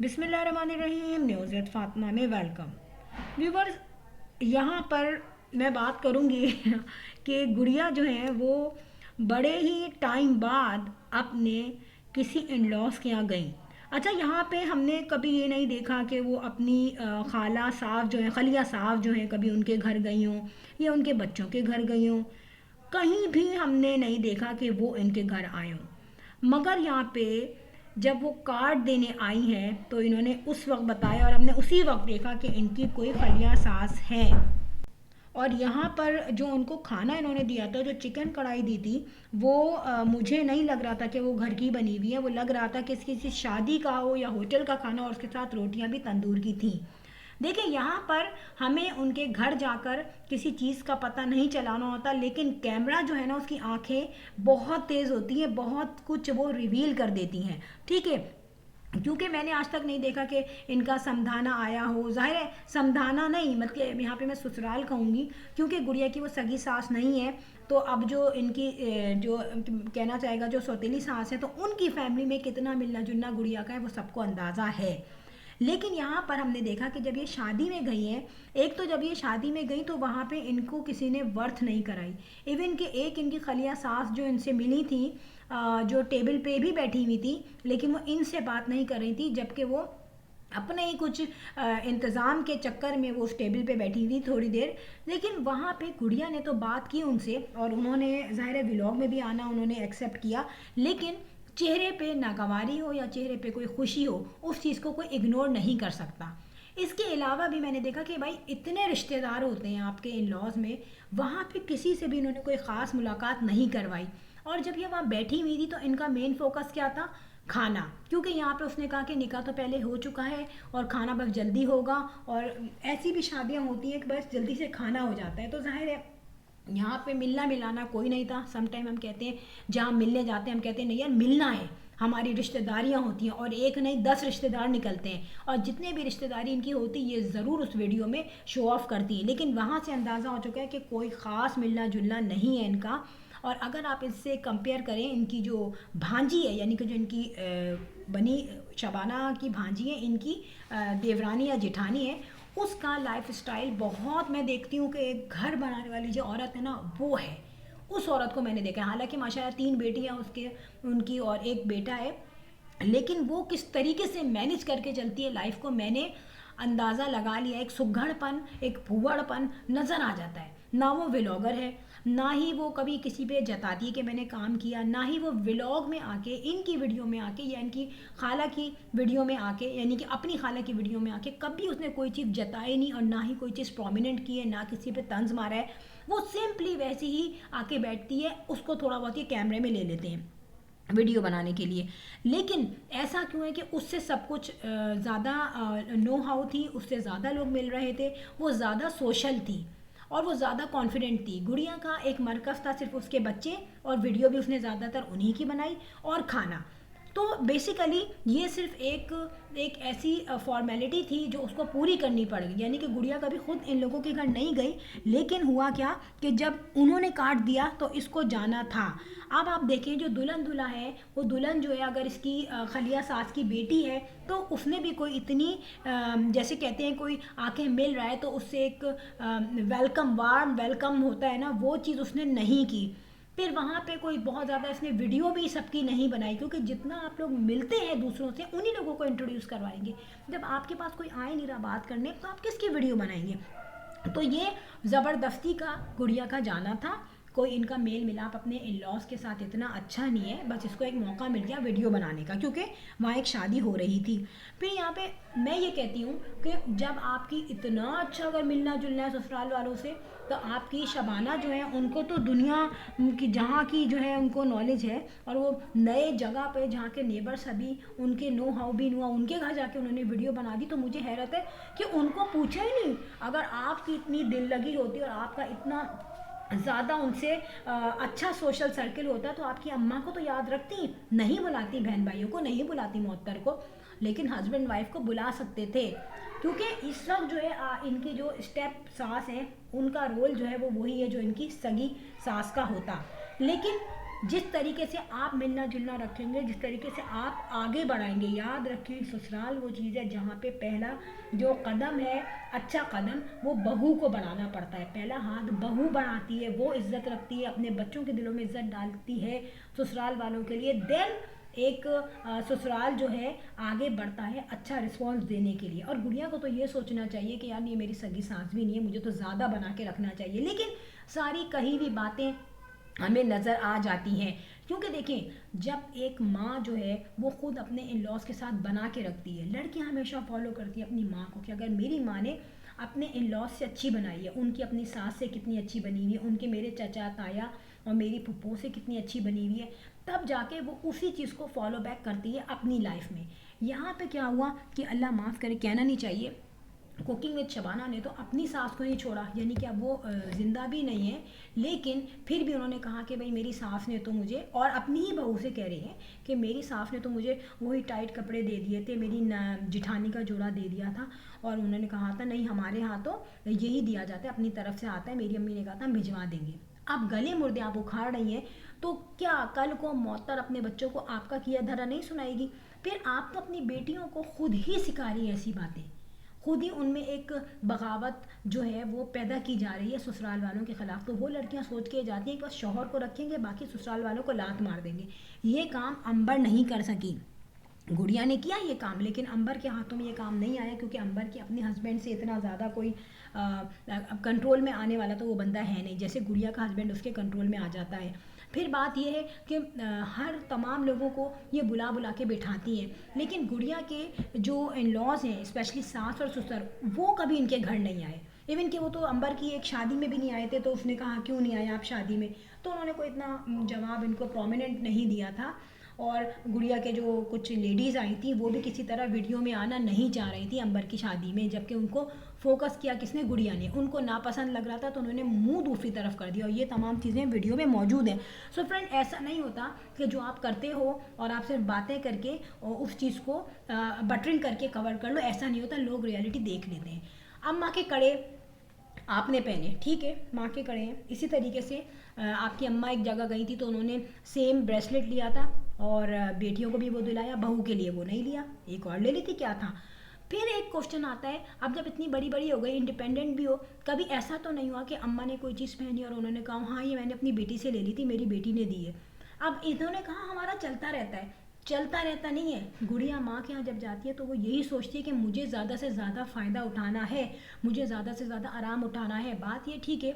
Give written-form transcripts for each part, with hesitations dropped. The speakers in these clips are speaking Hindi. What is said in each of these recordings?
बिस्मिल्लाहिर्रहमानिर्रहीम। न्यूज़ विद फातिमा में वेलकम व्यूवर्स। यहाँ पर मैं बात करूँगी कि गुड़िया जो है वो बड़े ही टाइम बाद अपने किसी इन लॉज के यहाँ गई। अच्छा, यहाँ पे हमने कभी ये नहीं देखा कि वो अपनी खाला साहब जो है, खलिया साहब जो है, कभी उनके घर गई हों या उनके बच्चों के घर गई हों। कहीं भी हमने नहीं देखा कि वो इनके घर आए हों। मगर यहाँ पे जब वो कार्ड देने आई हैं तो इन्होंने उस वक्त बताया और हमने उसी वक्त देखा कि इनकी कोई खलिया सास है। और यहाँ पर जो उनको खाना इन्होंने दिया था, जो चिकन कढ़ाई दी थी, वो मुझे नहीं लग रहा था कि वो घर की बनी हुई है। वो लग रहा था कि किसी शादी का हो या होटल का खाना, और उसके साथ रोटियां भी तंदूर की थी। देखिए, यहाँ पर हमें उनके घर जाकर किसी चीज़ का पता नहीं चलाना होता, लेकिन कैमरा जो है ना, उसकी आंखें बहुत तेज़ होती हैं, बहुत कुछ वो रिवील कर देती हैं। ठीक है, क्योंकि मैंने आज तक नहीं देखा कि इनका समझाना आया हो। जाहिर है समझाना नहीं, मतलब यहाँ पे मैं ससुराल कहूँगी, क्योंकि गुड़िया की वो सगी सास नहीं है। तो अब जो इनकी जो कहना चाहेगा जो सौतेली सास है, तो उनकी फैमिली में कितना मिलना जुलना गुड़िया का है वो सबको अंदाज़ा है। लेकिन यहाँ पर हमने देखा कि जब ये शादी में गई हैं, एक तो जब ये शादी में गई तो वहाँ पे इनको किसी ने वर्थ नहीं कराई। इवन कि एक इनकी खलिया सास जो इनसे मिली थी, जो टेबल पे भी बैठी हुई थी, लेकिन वो इनसे बात नहीं कर रही थी, जबकि वो अपने ही कुछ इंतज़ाम के चक्कर में वो उस टेबल पे बैठी थी थोड़ी देर। लेकिन वहाँ पे गुड़िया ने तो बात की उनसे, और उन्होंने ज़ाहिर है व्लॉग में भी आना उन्होंने एक्सेप्ट किया। लेकिन चेहरे पे नागवारी हो या चेहरे पे कोई खुशी हो, उस चीज़ को कोई इग्नोर नहीं कर सकता। इसके अलावा भी मैंने देखा कि भाई इतने रिश्तेदार होते हैं आपके इन लॉज में, वहाँ पे किसी से भी इन्होंने कोई ख़ास मुलाकात नहीं करवाई। और जब ये वहाँ बैठी हुई थी तो इनका मेन फोकस क्या था? खाना। क्योंकि यहाँ पे उसने कहा कि निकाह तो पहले हो चुका है और खाना बस जल्दी होगा, और ऐसी भी शादियाँ होती हैं कि बस जल्दी से खाना हो जाता है। तो जाहिर है यहाँ पे मिलना मिलाना कोई नहीं था। सम टाइम हम कहते हैं, जहाँ मिलने जाते हैं हम कहते हैं नहीं यार मिलना है, हमारी रिश्तेदारियाँ होती हैं, और एक नहीं 10 रिश्तेदार निकलते हैं, और जितने भी रिश्तेदारी इनकी होती है ये ज़रूर उस वीडियो में शो ऑफ करती है। लेकिन वहाँ से अंदाज़ा हो चुका है कि कोई ख़ास मिलना जुलना नहीं है इनका। और अगर आप इससे कंपेयर करें, इनकी जो भांजी है, यानी कि जो इनकी बनी शबाना की भांजी है, इनकी देवरानी या जेठानी है, उसका लाइफ स्टाइल बहुत, मैं देखती हूँ कि एक घर बनाने वाली जो औरत है ना, वो है। उस औरत को मैंने देखा है, हालांकि माशाल्लाह 3 बेटियाँ उसके उनकी और एक बेटा है, लेकिन वो किस तरीके से मैनेज करके चलती है लाइफ को, मैंने अंदाज़ा लगा लिया। एक सुघड़पन, एक फूहड़पन नज़र आ जाता है। ना वो व्लॉगर है, ना ही वो कभी किसी पे जताती है कि मैंने काम किया, ना ही वो व्लॉग में आके, इनकी वीडियो में आके या इनकी खाला की वीडियो में आके, यानी कि अपनी खाला की वीडियो में आके कभी उसने कोई चीज़ जताई नहीं, और ना ही कोई चीज़ प्रोमिनेंट की है, ना किसी पे तंज मारा है। वो सिंपली वैसे ही आके बैठती है, उसको थोड़ा बहुत ये कैमरे में ले लेते हैं वीडियो बनाने के लिए। लेकिन ऐसा क्यों है कि उससे सब कुछ ज़्यादा नो हाउ थी, उससे ज़्यादा लोग मिल रहे थे, वो ज़्यादा सोशल थी, और वो ज़्यादा कॉन्फिडेंट थी। गुड़िया का एक मरकज़ था सिर्फ उसके बच्चे, और वीडियो भी उसने ज़्यादातर उन्हीं की बनाई, और खाना। तो बेसिकली ये सिर्फ एक एक ऐसी फॉर्मेलिटी थी जो उसको पूरी करनी पड़ गई। यानी कि गुड़िया कभी खुद इन लोगों के घर नहीं गई, लेकिन हुआ क्या कि जब उन्होंने काट दिया तो इसको जाना था। अब आप देखें, जो दुल्हन दूल्हा है, वो दुल्हन जो है अगर इसकी खलिया सास की बेटी है, तो उसने भी कोई इतनी जैसे कहते हैं कोई आके मिल रहा है तो उससे एक वेलकम, वार्म वेलकम होता है ना, वो चीज़ उसने नहीं की। फिर वहाँ पे कोई बहुत ज़्यादा इसने वीडियो भी सबकी नहीं बनाई, क्योंकि जितना आप लोग मिलते हैं दूसरों से, उन्हीं लोगों को इंट्रोड्यूस करवाएंगे। जब आपके पास कोई आए नहीं रहा बात करने, तो आप किसकी वीडियो बनाएंगे? तो ये ज़बरदस्ती का गुड़िया का जाना था। कोई इनका मेल मिलाप अपने इन लॉज के साथ इतना अच्छा नहीं है, बस इसको एक मौका मिल गया वीडियो बनाने का, क्योंकि वहाँ एक शादी हो रही थी। फिर यहाँ पे मैं ये कहती हूँ कि जब आपकी इतना अच्छा अगर मिलना जुलना है ससुराल वालों से, तो आपकी शबाना जो है उनको तो दुनिया की जहाँ की जो है उनको नॉलेज है, और वो नए जगह पे जहाँ के नेबर्स अभी उनके नो हाउ भी हुआ, उनके घर जाके उन्होंने वीडियो बना दी। तो मुझे हैरत है कि उनको पूछा ही नहीं। अगर आपकी इतनी दिल लगी होती और आपका इतना ज़्यादा उनसे अच्छा सोशल सर्किल होता, तो आपकी अम्मा को तो याद रखती, नहीं बुलाती बहन भाइयों को, नहीं बुलाती मोहत्तर को, लेकिन हस्बैंड वाइफ को बुला सकते थे। क्योंकि इस वक्त जो है इनकी जो स्टेप सास हैं, उनका रोल जो है वो वही है जो इनकी सगी सास का होता। लेकिन जिस तरीके से आप मिलना जुलना रखेंगे, जिस तरीके से आप आगे बढ़ाएंगे, याद रखें ससुराल वो चीज़ है जहाँ पे पहला जो कदम है, अच्छा कदम, वो बहू को बढ़ाना पड़ता है। पहला हाथ बहू बढ़ाती है, वो इज्जत रखती है, अपने बच्चों के दिलों में इज्जत डालती है ससुराल वालों के लिए, देन एक ससुराल जो है आगे बढ़ता है अच्छा रिस्पॉन्स देने के लिए। और गुड़िया को तो ये सोचना चाहिए कि यार ये मेरी सगी सास भी नहीं है, मुझे तो ज़्यादा बना के रखना चाहिए। लेकिन सारी कही हुई बातें हमें नज़र आ जाती हैं, क्योंकि देखें जब एक माँ जो है वो खुद अपने इन लॉज के साथ बना के रखती है, लड़कियाँ हमेशा फॉलो करती हैं अपनी माँ को कि अगर मेरी माँ ने अपने इन लॉज से अच्छी बनाई है, उनकी अपनी सास से कितनी अच्छी बनी हुई है, उनके मेरे चाचा ताया और मेरी फुप्पो से कितनी अच्छी बनी हुई है, तब जाके वो उसी चीज़ को फॉलो बैक करती है अपनी लाइफ में। यहाँ पे क्या हुआ कि अल्लाह माफ़ करे, कहना नहीं चाहिए, कुकिंग विद शबाना ने तो अपनी सास को नहीं छोड़ा, यानी कि अब वो ज़िंदा भी नहीं है, लेकिन फिर भी उन्होंने कहा कि भाई मेरी सास ने तो मुझे, और अपनी ही बहू से कह रही हैं कि मेरी सास ने तो मुझे वही टाइट कपड़े दे दिए थे, मेरी जिठानी का जोड़ा दे दिया था, और उन्होंने कहा था नहीं हमारे यहाँ तो यही दिया जाता है, अपनी तरफ से आता है, मेरी अम्मी ने कहा था हम भिजवा देंगे। आप गले मुर्दे आप उखाड़ रही हैं, तो क्या कल को मौतर अपने बच्चों को आपका किया धरा नहीं सुनाएगी? फिर आप तो अपनी बेटियों को खुद ही सिखा रही हैं ऐसी बातें, खुद ही उनमें एक बगावत जो है वो पैदा की जा रही है ससुराल वालों के ख़िलाफ़। तो वो लड़कियां सोच के जाती हैं कि बस शौहर को रखेंगे, बाकी ससुराल वालों को लात मार देंगे। ये काम अंबर नहीं कर सकी, गुड़िया ने किया ये काम, लेकिन अंबर के हाथों में ये काम नहीं आया, क्योंकि अंबर के अपने हस्बैंड से इतना ज़्यादा कोई कंट्रोल में आने वाला तो वो बंदा है नहीं, जैसे गुड़िया का हस्बैंड उसके कंट्रोल में आ जाता है। फिर बात यह है कि हर तमाम लोगों को ये बुला बुला के बिठाती हैं, लेकिन गुड़िया के जो इन लॉज हैं, स्पेशली सास और ससुर, वो कभी इनके घर नहीं आए। इवन कि वो तो अंबर की एक शादी में भी नहीं आए थे, तो उसने कहा क्यों नहीं आए आप शादी में, तो उन्होंने कोई इतना जवाब इनको प्रोमिनेंट नहीं दिया था। और गुड़िया के जो कुछ लेडीज़ आई थी वो भी किसी तरह वीडियो में आना नहीं चाह रही थी अंबर की शादी में, जबकि उनको फोकस किया किसने, गुड़िया ने, उनको नापसंद लग रहा था तो उन्होंने मुंह दूसरी तरफ कर दिया, और ये तमाम चीज़ें वीडियो में मौजूद हैं। सो फ्रेंड, ऐसा नहीं होता कि जो आप करते हो और आप सिर्फ बातें करके और उस चीज़ को बटरिंग करके कवर कर लो, ऐसा नहीं होता, लोग रियलिटी देख लेते हैं। अम्मा के कड़े आपने पहने, ठीक है, माँ के कड़े हैं। इसी तरीके से आपकी अम्मा एक जगह गई थी तो उन्होंने सेम ब्रेसलेट लिया था, और बेटियों को भी वो दिलाया, बहू के लिए वो नहीं लिया, एक और ले ली थी, क्या था। फिर एक क्वेश्चन आता है, अब जब इतनी बड़ी बड़ी हो गई, इंडिपेंडेंट भी हो, कभी ऐसा तो नहीं हुआ कि अम्मा ने कोई चीज़ पहनी और उन्होंने कहा हाँ ये मैंने अपनी बेटी से ले ली थी, मेरी बेटी ने दी है। अब इन्होंने कहा हमारा चलता रहता है, चलता रहता नहीं है। गुड़िया माँ के यहाँ जब जाती है तो वो यही सोचती है कि मुझे ज़्यादा से ज़्यादा फ़ायदा उठाना है, मुझे ज़्यादा से ज़्यादा आराम उठाना है। बात ये ठीक है,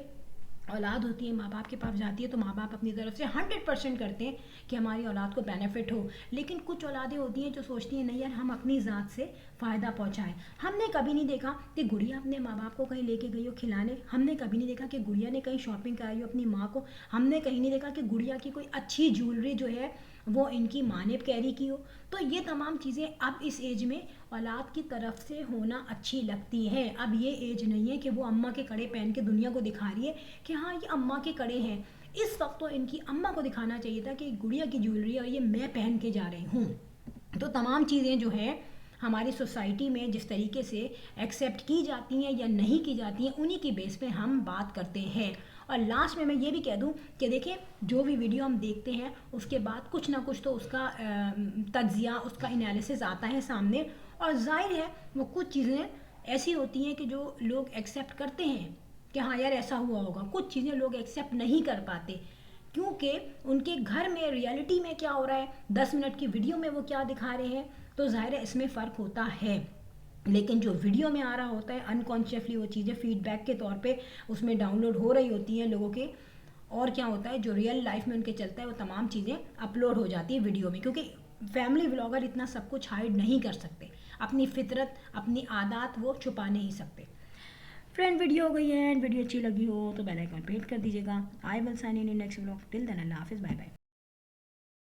औलाद होती है, माँ बाप के पास जाती है तो माँ बाप अपनी तरफ से 100% करते हैं कि हमारी औलाद को बेनिफिट हो, लेकिन कुछ औलादें होती हैं जो सोचती हैं नहीं यार हम अपनी ज़ात से फ़ायदा पहुँचाएं। हमने कभी नहीं देखा कि गुड़िया अपने माँ बाप को कहीं लेके गई हो खिलाने, हमने कभी नहीं देखा कि गुड़िया ने कहीं शॉपिंग कराई हो अपनी माँ को, हमने कहीं नहीं देखा कि गुड़िया की कोई अच्छी ज्वेलरी जो है वो इनकी माँ ने कैरी की हो। तो ये तमाम चीज़ें अब इस एज में औलाद की तरफ से होना अच्छी लगती हैं। अब ये एज नहीं है कि वो अम्मा के कड़े पहन के दुनिया को दिखा रही है कि हाँ ये अम्मा के कड़े हैं। इस वक्त तो इनकी अम्मा को दिखाना चाहिए था कि गुड़िया की ज्वेलरी और ये मैं पहन के जा रही हूँ। तो तमाम चीज़ें जो है हमारी सोसाइटी में जिस तरीके से एक्सेप्ट की जाती हैं या नहीं की जाती हैं, उन्हीं की बेस पे हम बात करते हैं। और लास्ट में मैं ये भी कह दूं कि देखें जो भी वीडियो हम देखते हैं उसके बाद कुछ ना कुछ तो उसका तज्जिया, उसका एनालिसिस आता है सामने, और जाहिर है वो कुछ चीज़ें ऐसी होती हैं कि जो लोग एक्सेप्ट करते हैं कि हाँ यार ऐसा हुआ होगा, कुछ चीज़ें लोग एक्सेप्ट नहीं कर पाते क्योंकि उनके घर में रियलिटी में क्या हो रहा है, 10 मिनट की वीडियो में वो क्या दिखा रहे हैं, तो जाहिर है इसमें फ़र्क होता है। लेकिन जो वीडियो में आ रहा होता है अनकॉन्शियसली वो चीज़ें फीडबैक के तौर पे उसमें डाउनलोड हो रही होती हैं लोगों के, और क्या होता है जो रियल लाइफ में उनके चलता है वो तमाम चीज़ें अपलोड हो जाती है वीडियो में, क्योंकि फैमिली व्लॉगर इतना सब कुछ हाइड नहीं कर सकते, अपनी फितरत अपनी आदत वो छुपा नहीं सकते। फ्रेंड, वीडियो हो गई है, वीडियो अच्छी लगी हो तो बेल आइकन पे हिट कर दीजिएगा। I will sign in next vlog, till then अल्लाह हाफिज़, बाय बाय।